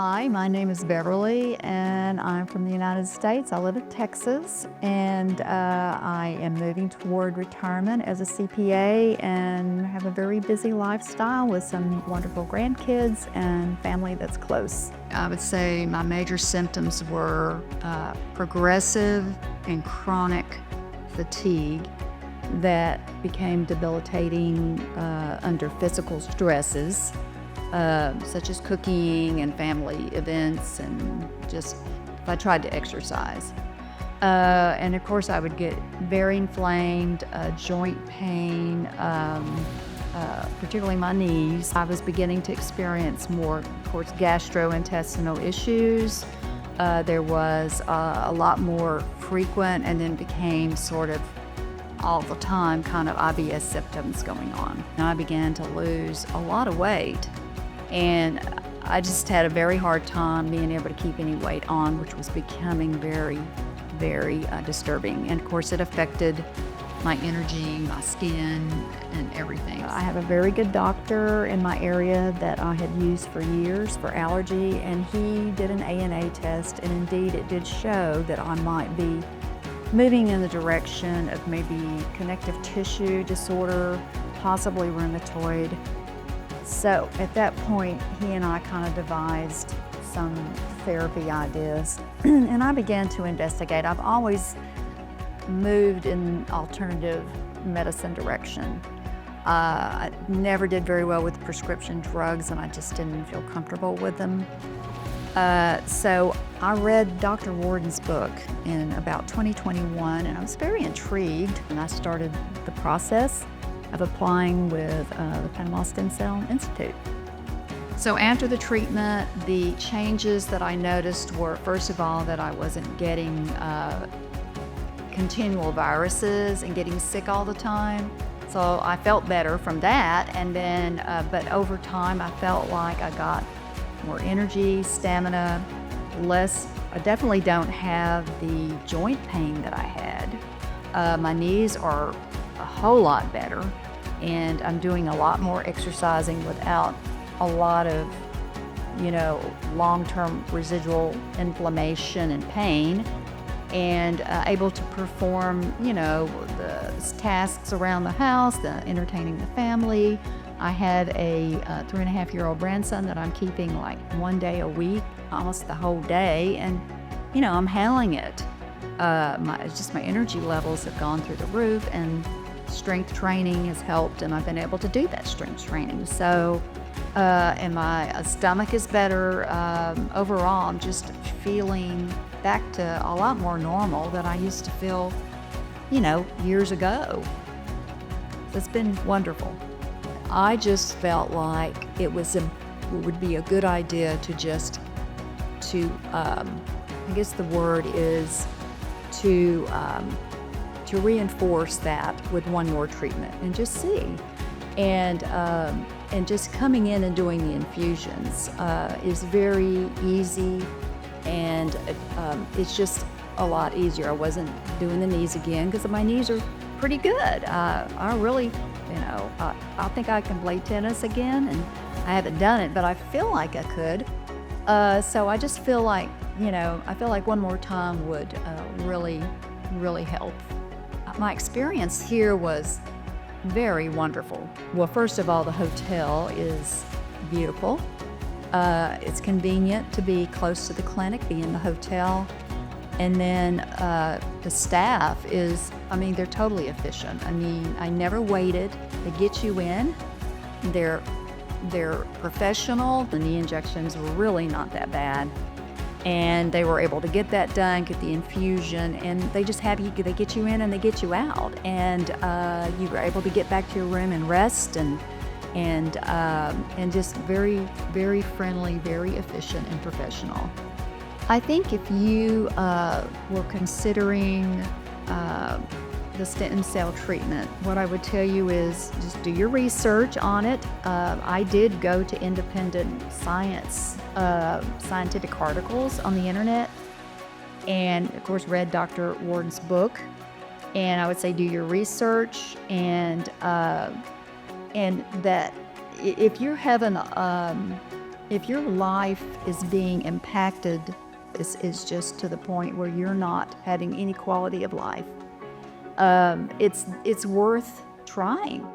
Hi, my name is Beverly, and I'm from the United States. I live in Texas, and I am moving toward retirement as a CPA and have a very busy lifestyle with some wonderful grandkids and family that's close. I would say my major symptoms were progressive and chronic fatigue that became debilitating under physical stresses. Such as cooking and family events, and just if I tried to exercise. And of course, I would get very inflamed, joint pain, particularly my knees. I was beginning to experience more, of course, gastrointestinal issues. There was a lot more frequent, and then became sort of all the time kind of IBS symptoms going on. And I began to lose a lot of weight. And I just had a very hard time being able to keep any weight on, which was becoming very, very disturbing. And of course, it affected my energy, my skin, and everything. I have a very good doctor in my area that I had used for years for allergy, and he did an ANA test, and indeed it did show that I might be moving in the direction of maybe connective tissue disorder, possibly rheumatoid. So at that point, he and I kind of devised some therapy ideas, and I began to investigate. I've always moved in alternative medicine direction. I never did very well with prescription drugs, and I just didn't feel comfortable with them. So I read Dr. Riordan's book in about 2021, and I was very intrigued, and I started the process of applying with the Panama Stem Cell Institute. So after the treatment, the changes that I noticed were, first of all, that I wasn't getting continual viruses and getting sick all the time. So I felt better from that, and then, but over time, I felt like I got more energy, stamina, less. I definitely don't have the joint pain that I had. My knees are a whole lot better, and I'm doing a lot more exercising without a lot of, long-term residual inflammation and pain, and able to perform, the tasks around the house, the entertaining the family. I have a 3.5-year-old grandson that I'm keeping like one day a week, almost the whole day, and I'm handling it. My energy levels have gone through the roof, and strength training has helped, and I've been able to do that strength training. So, and my stomach is better. Overall, I'm just feeling back to a lot more normal than I used to feel, years ago. It's been wonderful. I just felt like it would be a good idea to I guess the word is to reinforce that with one more treatment and just see. And just coming in and doing the infusions is very easy, and it's just a lot easier. I wasn't doing the knees again because my knees are pretty good. I really, I think I can play tennis again, and I haven't done it, but I feel like I could. So I just feel like, I feel like one more time would really, really help. My experience here was very wonderful. Well, first of all, the hotel is beautiful. It's convenient to be close to the clinic, be in the hotel. And then the staff is, they're totally efficient. I never waited. They get you in. They're professional. The knee injections were really not that bad. And they were able to get that done, get the infusion, and they just they get you in and they get you out. And you were able to get back to your room and rest, and just very, very friendly, very efficient and professional. I think if you were considering the stem cell treatment, what I would tell you is just do your research on it. I did go to independent scientific articles on the internet, and of course read Dr. Riordan's book. And I would say do your research, and that if you're having If your life is being impacted, this is just to the point where you're not having any quality of life, it's worth trying.